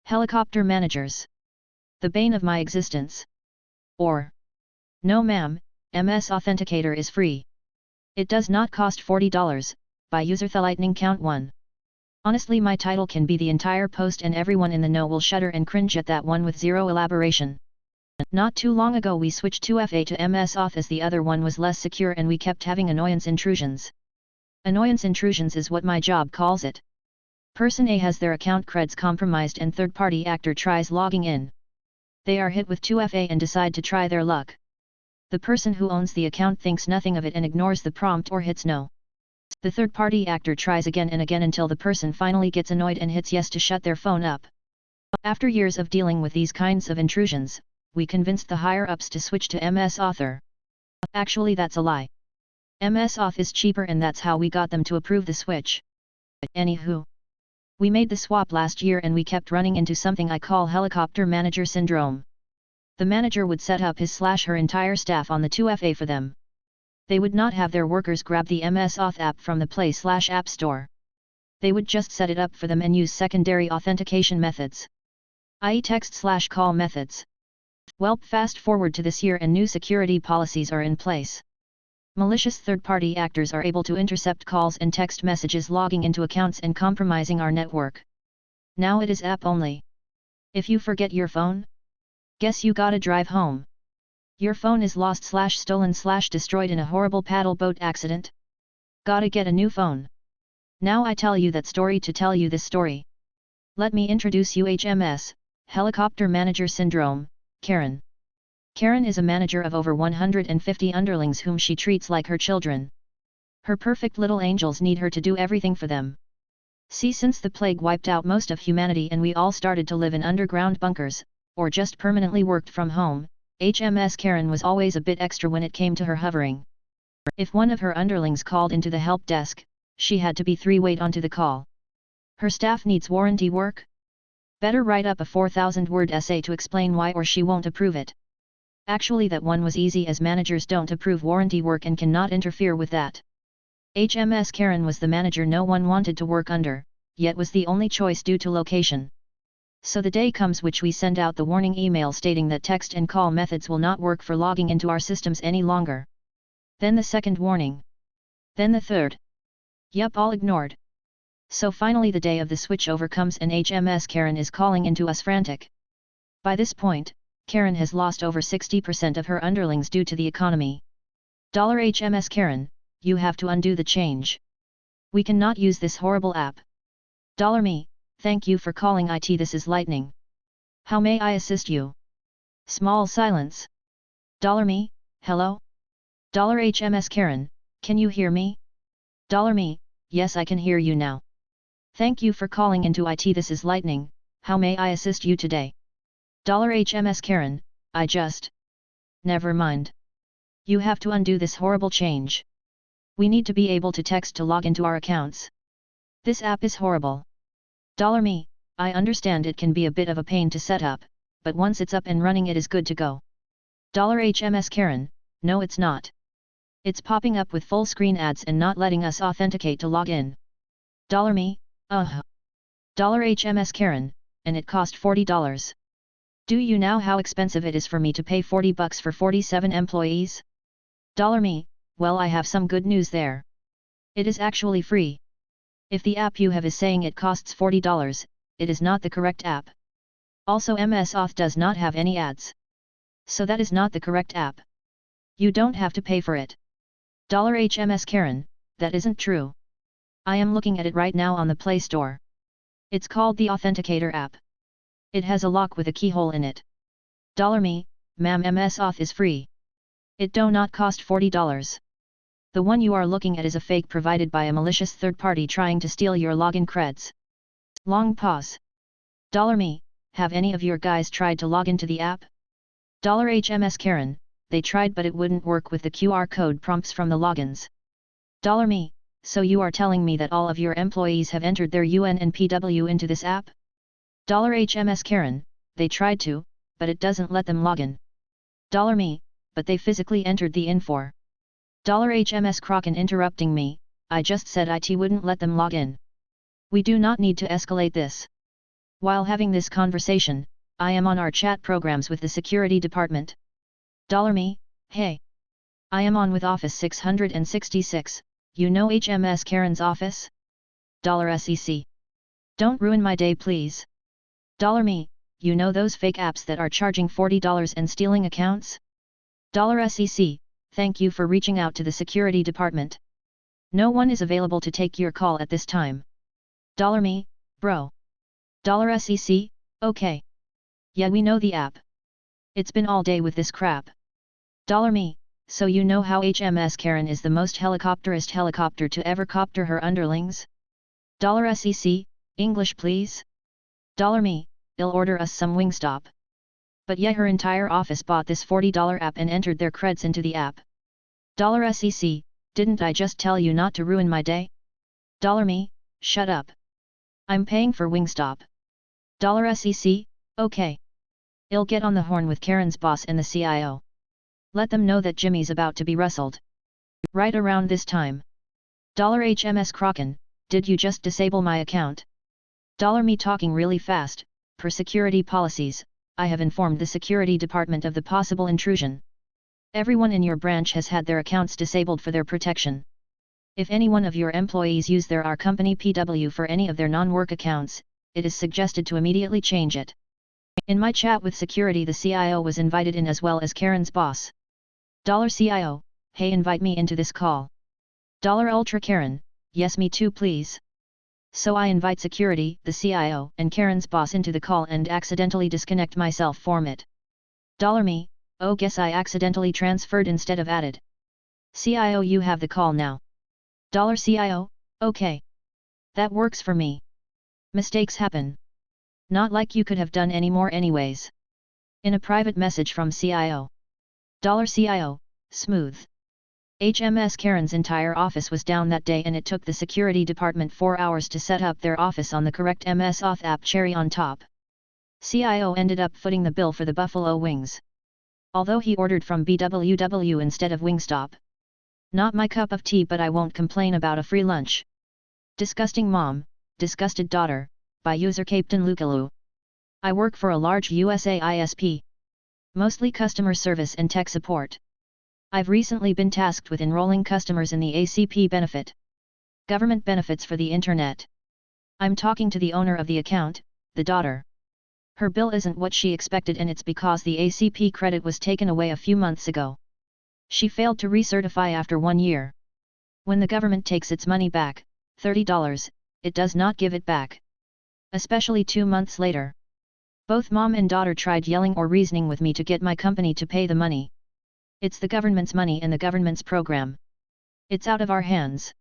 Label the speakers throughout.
Speaker 1: Helicopter managers. The bane of my existence. Or. No ma'am, MS Authenticator is free. It does not cost $40, by user the lightning count 1. Honestly, my title can be the entire post and everyone in the know will shudder and cringe at that one with zero elaboration. Not too long ago we switched 2FA to MS Auth as the other one was less secure and we kept having annoyance intrusions. Annoyance intrusions is what my job calls it. Person A has their account creds compromised and third-party actor tries logging in. They are hit with 2FA and decide to try their luck. The person who owns the account thinks nothing of it and ignores the prompt or hits no. The third-party actor tries again and again until the person finally gets annoyed and hits yes to shut their phone up. After years of dealing with these kinds of intrusions, we convinced the higher-ups to switch to MS Author. Actually, that's a lie. MS Auth is cheaper and that's how we got them to approve the switch. Anywho. We made the swap last year and we kept running into something I call helicopter manager syndrome. The manager would set up his/her entire staff on the 2FA for them. They would not have their workers grab the MS Auth app from the Play/App Store. They would just set it up for them and use secondary authentication methods, i.e. text/call methods. Well, fast forward to this year and new security policies are in place. Malicious third-party actors are able to intercept calls and text messages logging into accounts and compromising our network. Now it is app only. If you forget your phone, guess you gotta drive home. Your phone is lost/stolen/destroyed in a horrible paddle boat accident. Gotta get a new phone. Now I tell you that story to tell you this story. Let me introduce you HMS, Helicopter Manager Syndrome, Karen. Karen is a manager of over 150 underlings whom she treats like her children. Her perfect little angels need her to do everything for them. See, since the plague wiped out most of humanity and we all started to live in underground bunkers, or just permanently worked from home, HMS Karen was always a bit extra when it came to her hovering. If one of her underlings called into the help desk, she had to be 3-wait onto the call. Her staff needs warranty work? Better write up a 4,000-word essay to explain why or she won't approve it. Actually, that one was easy as managers don't approve warranty work and cannot interfere with that. HMS Karen was the manager no one wanted to work under, yet was the only choice due to location. So the day comes which we send out the warning email stating that text and call methods will not work for logging into our systems any longer. Then the second warning. Then the third. Yup, all ignored. So finally the day of the switchover comes and HMS Karen is calling into us frantic. By this point, Karen has lost over 60% of her underlings due to the economy. $HMS Karen, you have to undo the change. We cannot use this horrible app. $me, thank you for calling IT, this is Lightning. How may I assist you? Small silence. $me, hello? $HMS Karen, can you hear me? $me, yes I can hear you now. Thank you for calling into IT, this is Lightning, how may I assist you today? $HMS Karen, I just... Never mind. You have to undo this horrible change. We need to be able to text to log into our accounts. This app is horrible. $me, I understand it can be a bit of a pain to set up, but once it's up and running it is good to go. $HMS Karen, no it's not. It's popping up with full screen ads and not letting us authenticate to log in. $me, $HMS Karen, and it cost $40. Do you know how expensive it is for me to pay $40 for 47 employees? $me, well I have some good news there. It is actually free. If the app you have is saying it costs $40, it is not the correct app. Also MS Auth does not have any ads. So that is not the correct app. You don't have to pay for it. $HMS Karen, that isn't true. I am looking at it right now on the Play Store. It's called the Authenticator app. It has a lock with a keyhole in it. $me, ma'am, MS Auth is free. It do not cost $40. The one you are looking at is a fake provided by a malicious third party trying to steal your login creds. Long pause. $me, have any of your guys tried to log into the app? $HMS Karen, they tried but it wouldn't work with the QR code prompts from the logins. $me, so you are telling me that all of your employees have entered their UN and PW into this app? $HMS Karen, they tried to, but it doesn't let them log in. $me, but they physically entered the info. $HMS Kraken interrupting me, I just said IT wouldn't let them log in. We do not need to escalate this. While having this conversation, I am on our chat programs with the security department. $me, hey. I am on with Office 666, you know HMS Karen's office? $SEC. Don't ruin my day please. $me, you know those fake apps that are charging $40 and stealing accounts? $SEC, thank you for reaching out to the security department. No one is available to take your call at this time. $me, bro. $SEC, okay. Yeah, we know the app. It's been all day with this crap. $me, so you know how HMS Karen is the most helicopterist helicopter to ever copter her underlings? $SEC, English please? $me, I'll order us some Wingstop. But yeah, her entire office bought this $40 app and entered their creds into the app. $SEC, didn't I just tell you not to ruin my day? $me, shut up. I'm paying for Wingstop. $SEC, okay. I'll get on the horn with Karen's boss and the CIO. Let them know that Jimmy's about to be rustled. Right around this time. $HMS Kraken, did you just disable my account? $me talking really fast, per security policies, I have informed the security department of the possible intrusion. Everyone in your branch has had their accounts disabled for their protection. If any one of your employees use their our company PW for any of their non-work accounts, it is suggested to immediately change it. In my chat with security, the CIO was invited in as well as Karen's boss. $CIO, hey, invite me into this call. $Ultra Karen, yes, me too please. So I invite security, the CIO, and Karen's boss into the call and accidentally disconnect myself from it. $me, oh, guess I accidentally transferred instead of added. CIO, you have the call now. $CIO, okay. That works for me. Mistakes happen. Not like you could have done any more anyways. In a private message from CIO. $CIO, smooth. HMS Karen's entire office was down that day and it took the security department 4 hours to set up their office on the correct MS Auth app cherry on top. CIO ended up footing the bill for the buffalo wings. Although he ordered from BWW instead of Wingstop. Not my cup of tea, but I won't complain about a free lunch. Disgusting Mom, Disgusted Daughter, by user Captain Lucalu. I work for a large USA ISP. Mostly customer service and tech support. I've recently been tasked with enrolling customers in the ACP benefit. Government benefits for the internet. I'm talking to the owner of the account, the daughter. Her bill isn't what she expected, and it's because the ACP credit was taken away a few months ago. She failed to recertify after 1 year. When the government takes its money back, $30, it does not give it back. Especially 2 months later. Both mom and daughter tried yelling or reasoning with me to get my company to pay the money. It's the government's money and the government's program. It's out of our hands.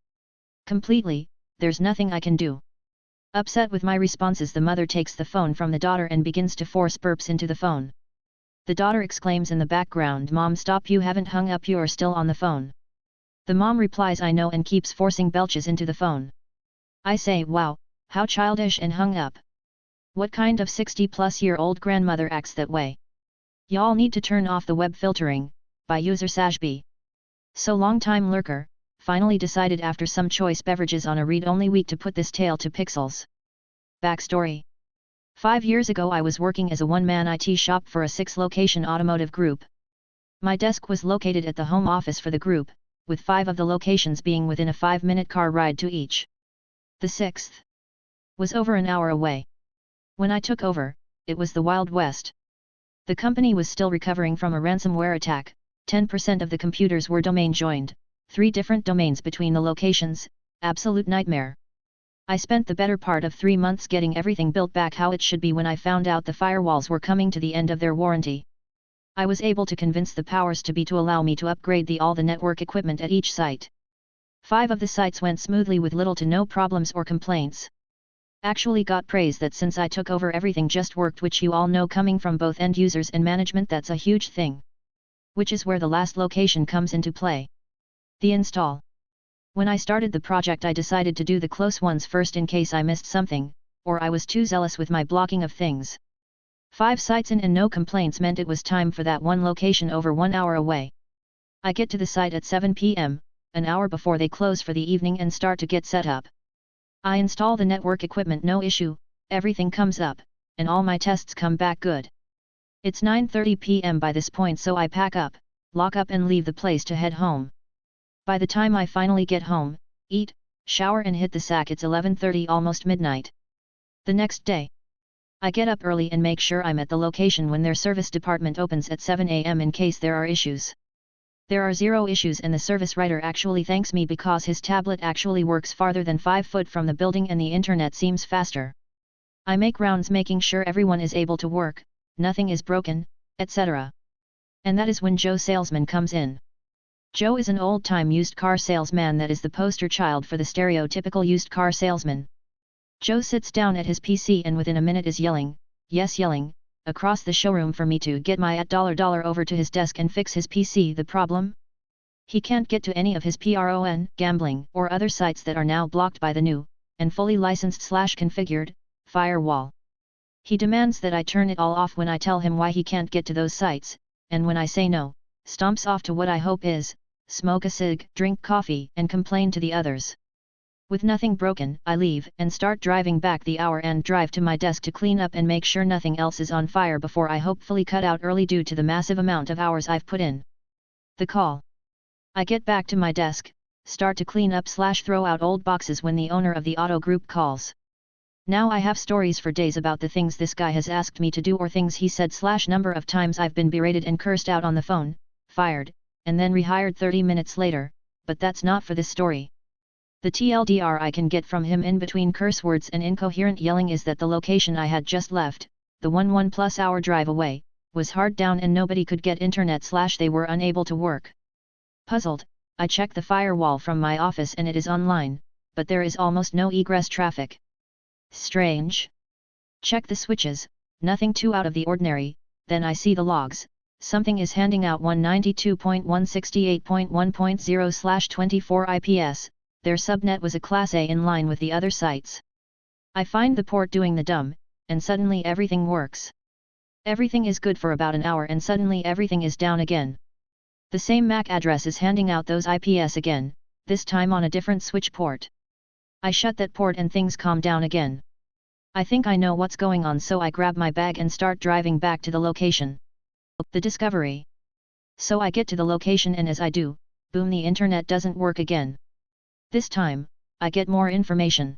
Speaker 1: Completely, there's nothing I can do. Upset with my responses, the mother takes the phone from the daughter and begins to force burps into the phone. The daughter exclaims in the background, "Mom, stop, you haven't hung up, you are still on the phone." The mom replies, "I know," and keeps forcing belches into the phone. I say, wow, how childish, and hung up. What kind of 60-plus-year-old grandmother acts that way? Y'all need to turn off the web filtering, by user Sajb. So long-time lurker, finally decided after some choice beverages on a read-only week to put this tale to pixels. Backstory. 5 years ago I was working as a one-man IT shop for a 6-location automotive group. My desk was located at the home office for the group, with 5 of the locations being within a 5-minute car ride to each. The 6th was over an hour away. When I took over, it was the Wild West. The company was still recovering from a ransomware attack. 10% of the computers were domain joined, 3 different domains between the locations, absolute nightmare. I spent the better part of 3 months getting everything built back how it should be. When I found out the firewalls were coming to the end of their warranty, I was able to convince the powers to be to allow me to upgrade all the network equipment at each site. 5 of the sites went smoothly with little to no problems or complaints. Actually got praise that since I took over everything just worked, which you all know coming from both end users and management, that's a huge thing. Which is where the last location comes into play. The install. When I started the project I decided to do the close ones first in case I missed something, or I was too zealous with my blocking of things. 5 sites in and no complaints meant it was time for that one location over 1 hour away. I get to the site at 7 p.m., an hour before they close for the evening, and start to get set up. I install the network equipment, no issue, everything comes up, and all my tests come back good. It's 9:30 p.m. by this point, so I pack up, lock up and leave the place to head home. By the time I finally get home, eat, shower and hit the sack, it's 11:30, almost midnight. The next day, I get up early and make sure I'm at the location when their service department opens at 7 a.m. in case there are issues. There are 0 issues, and the service writer actually thanks me because his tablet actually works farther than 5 foot from the building and the internet seems faster. I make rounds making sure everyone is able to work, nothing is broken, etc. And that is when Joe salesman comes in. Joe is an old-time used car salesman that is the poster child for the stereotypical used car salesman. Joe sits down at his PC and within a minute is yelling, yes yelling, across the showroom for me to get my $$ over to his desk and fix his PC. The problem? He can't get to any of his PRON, gambling, or other sites that are now blocked by the new, and fully licensed/configured, firewall. He demands that I turn it all off when I tell him why he can't get to those sites, and when I say no, stomps off to what I hope is, smoke a cig, drink coffee, and complain to the others. With nothing broken, I leave and start driving back the hour and drive to my desk to clean up and make sure nothing else is on fire before I hopefully cut out early due to the massive amount of hours I've put in. The call. I get back to my desk, start to clean up/throw out old boxes when the owner of the auto group calls. Now I have stories for days about the things this guy has asked me to do or things he said/number of times I've been berated and cursed out on the phone, fired, and then rehired 30 minutes later, but that's not for this story. The TLDR I can get from him in between curse words and incoherent yelling is that the location I had just left, the 1+ hour drive away, was hard down and nobody could get internet/they were unable to work. Puzzled, I check the firewall from my office and it is online, but there is almost no egress traffic. Strange. Check the switches, nothing too out of the ordinary, then I see the logs, something is handing out 192.168.1.0/24 IPS, their subnet was a Class A in line with the other sites. I find the port doing the dumb, and suddenly everything works. Everything is good for about an hour and suddenly everything is down again. The same MAC address is handing out those IPS again, this time on a different switch port. I shut that port and things calm down again. I think I know what's going on, so I grab my bag and start driving back to the location. The discovery. So I get to the location and as I do, boom, the internet doesn't work again. This time, I get more information.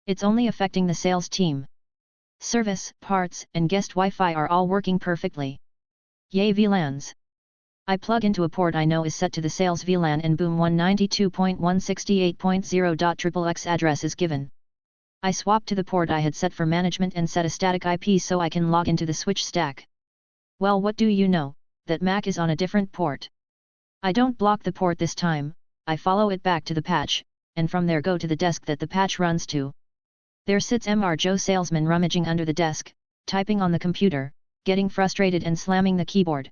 Speaker 1: It's only affecting the sales team. Service, parts, and guest Wi-Fi are all working perfectly. Yay VLANs. I plug into a port I know is set to the sales VLAN and boom, 192.168.0.xxx address is given. I swap to the port I had set for management and set a static IP so I can log into the switch stack. Well, what do you know, that MAC is on a different port. I don't block the port this time, I follow it back to the patch, and from there go to the desk that the patch runs to. There sits Mr. Joe salesman rummaging under the desk, typing on the computer, getting frustrated and slamming the keyboard.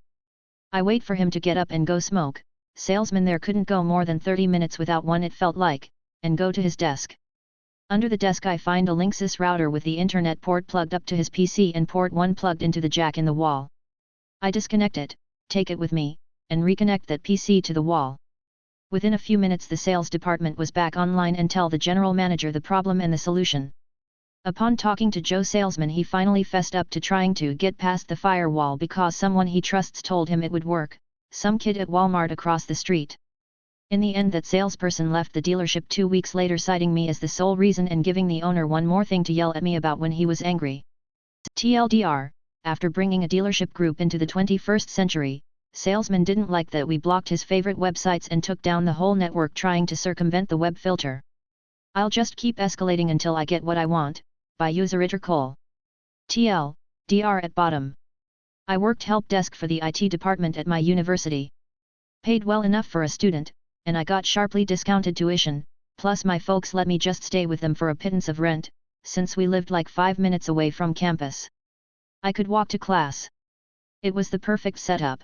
Speaker 1: I wait for him to get up and go smoke. Salesman there couldn't go more than 30 minutes without one, it felt like, and go to his desk. Under the desk I find a Linksys router with the internet port plugged up to his PC and port 1 plugged into the jack in the wall. I disconnect it, take it with me, and reconnect that PC to the wall. Within a few minutes the sales department was back online and tell the general manager the problem and the solution. Upon talking to Joe salesman, he finally fessed up to trying to get past the firewall because someone he trusts told him it would work, some kid at Walmart across the street. In the end that salesperson left the dealership 2 weeks later, citing me as the sole reason and giving the owner one more thing to yell at me about when he was angry. TLDR, after bringing a dealership group into the 21st century, salesman didn't like that we blocked his favorite websites and took down the whole network trying to circumvent the web filter. I'll just keep escalating until I get what I want, by user intercol. TLDR at bottom. I worked help desk for the IT department at my university. Paid well enough for a student, and I got sharply discounted tuition, plus my folks let me just stay with them for a pittance of rent, since we lived like 5 minutes away from campus. I could walk to class. It was the perfect setup.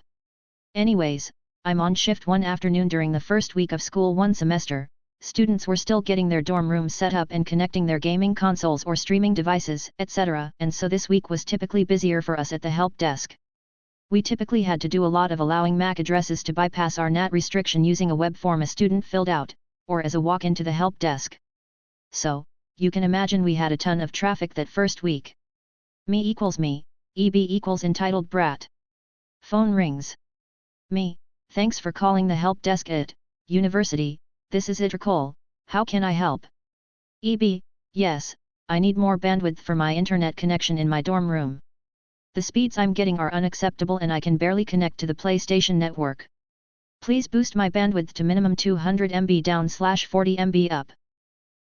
Speaker 1: Anyways, I'm on shift one afternoon during the first week of school one semester. Students were still getting their dorm rooms set up and connecting their gaming consoles or streaming devices, etc., and so this week was typically busier for us at the help desk. We typically had to do a lot of allowing MAC addresses to bypass our NAT restriction using a web form a student filled out, or as a walk-in to the help desk. So, you can imagine we had a ton of traffic that first week. Me equals me, EB equals entitled brat. Phone rings. Me, thanks for calling the help desk at university, this is Nicole, how can I help? EB, yes, I need more bandwidth for my internet connection in my dorm room. The speeds I'm getting are unacceptable and I can barely connect to the PlayStation network. Please boost my bandwidth to minimum 200 MB down/40 MB up.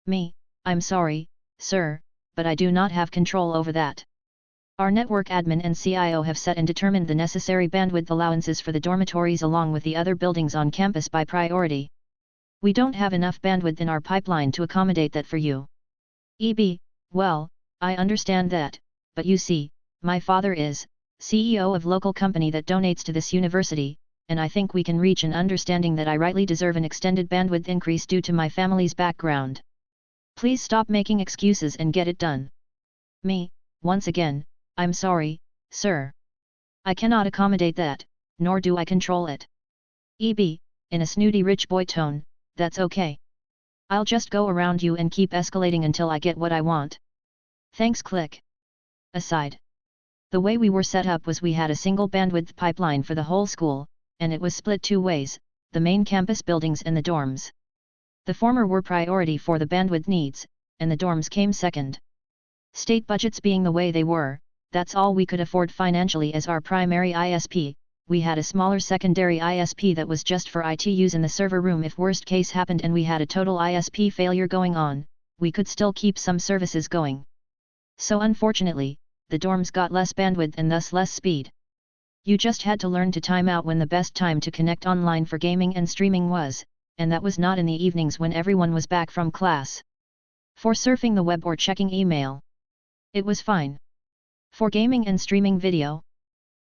Speaker 1: Me, I'm sorry, sir, but I do not have control over that. Our network admin and CIO have set and determined the necessary bandwidth allowances for the dormitories along with the other buildings on campus by priority. We don't have enough bandwidth in our pipeline to accommodate that for you. EB, well, I understand that, but you see, my father is CEO of local company that donates to this university, and I think we can reach an understanding that I rightly deserve an extended bandwidth increase due to my family's background. Please stop making excuses and get it done. Me, once again, I'm sorry, sir. I cannot accommodate that, nor do I control it. EB, in a snooty rich boy tone, that's okay. I'll just go around you and keep escalating until I get what I want. Thanks. Click. Aside. The way we were set up was we had a single bandwidth pipeline for the whole school, and it was split two ways, the main campus buildings and the dorms. The former were priority for the bandwidth needs, and the dorms came second. State budgets being the way they were, that's all we could afford financially as our primary ISP. We had a smaller secondary ISP that was just for IT use in the server room if worst case happened and we had a total ISP failure going on, we could still keep some services going. So unfortunately, the dorms got less bandwidth and thus less speed. You just had to learn to time out when the best time to connect online for gaming and streaming was, and that was not in the evenings when everyone was back from class. For surfing the web or checking email, it was fine. For gaming and streaming video,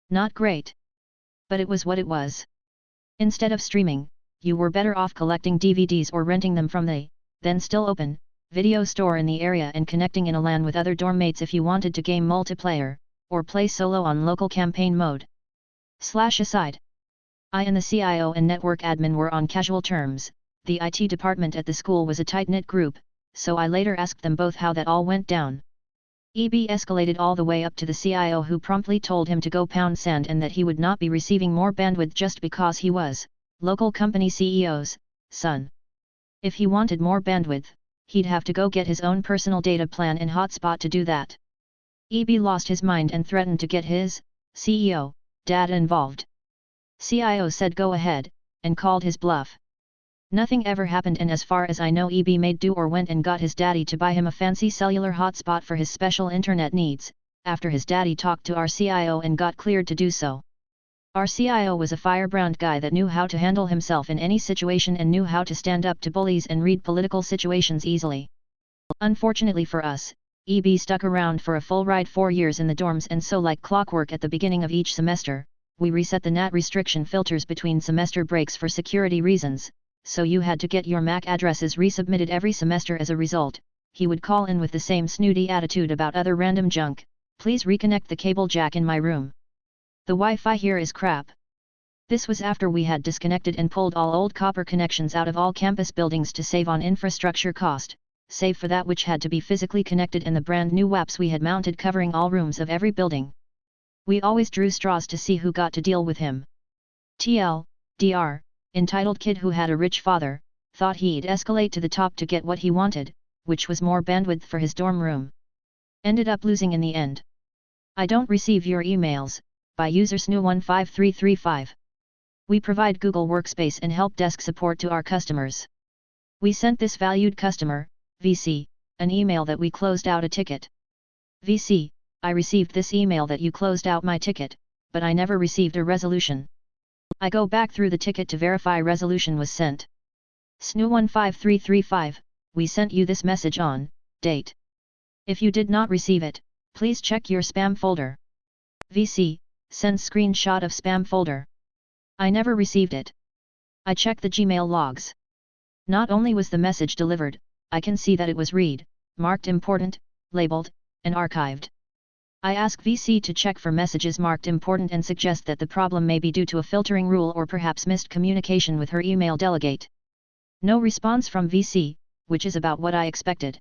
Speaker 1: not great. But it was what it was. Instead of streaming, you were better off collecting DVDs or renting them from the, then still open, video store in the area and connecting in a LAN with other dorm mates if you wanted to game multiplayer, or play solo on local campaign mode. Aside. I and the CIO and network admin were on casual terms, the IT department at the school was a tight-knit group, so I later asked them both how that all went down. EB escalated all the way up to the CIO who promptly told him to go pound sand and that he would not be receiving more bandwidth just because he was, local company CEO's, son. If he wanted more bandwidth, he'd have to go get his own personal data plan and hotspot to do that. EB lost his mind and threatened to get his, CEO, dad involved. CIO said go ahead, and called his bluff. Nothing ever happened and as far as I know EB made do or went and got his daddy to buy him a fancy cellular hotspot for his special internet needs, after his daddy talked to our CIO and got cleared to do so. Our CIO was a firebrand guy that knew how to handle himself in any situation and knew how to stand up to bullies and read political situations easily. Unfortunately for us, EB stuck around for a full ride 4 years in the dorms and so like clockwork at the beginning of each semester, we reset the NAT restriction filters between semester breaks for security reasons. So you had to get your MAC addresses resubmitted every semester as a result. He would call in with the same snooty attitude about other random junk, please reconnect the cable jack in my room. The Wi-Fi here is crap. This was after we had disconnected and pulled all old copper connections out of all campus buildings to save on infrastructure cost, save for that which had to be physically connected and the brand new WAPs we had mounted covering all rooms of every building. We always drew straws to see who got to deal with him. Dr. Entitled kid who had a rich father, thought he'd escalate to the top to get what he wanted, which was more bandwidth for his dorm room. Ended up losing in the end. I don't receive your emails, by user SNU15335. We provide Google Workspace and help desk support to our customers. We sent this valued customer, VC, an email that we closed out a ticket. VC, I received this email that you closed out my ticket, but I never received a resolution. I go back through the ticket to verify resolution was sent. SNU15335, we sent you this message on, date. If you did not receive it, please check your spam folder. VC, sends screenshot of spam folder. I never received it. I checked the Gmail logs. Not only was the message delivered, I can see that it was read, marked important, labeled, and archived. I ask VC to check for messages marked important and suggest that the problem may be due to a filtering rule or perhaps missed communication with her email delegate. No response from VC, which is about what I expected.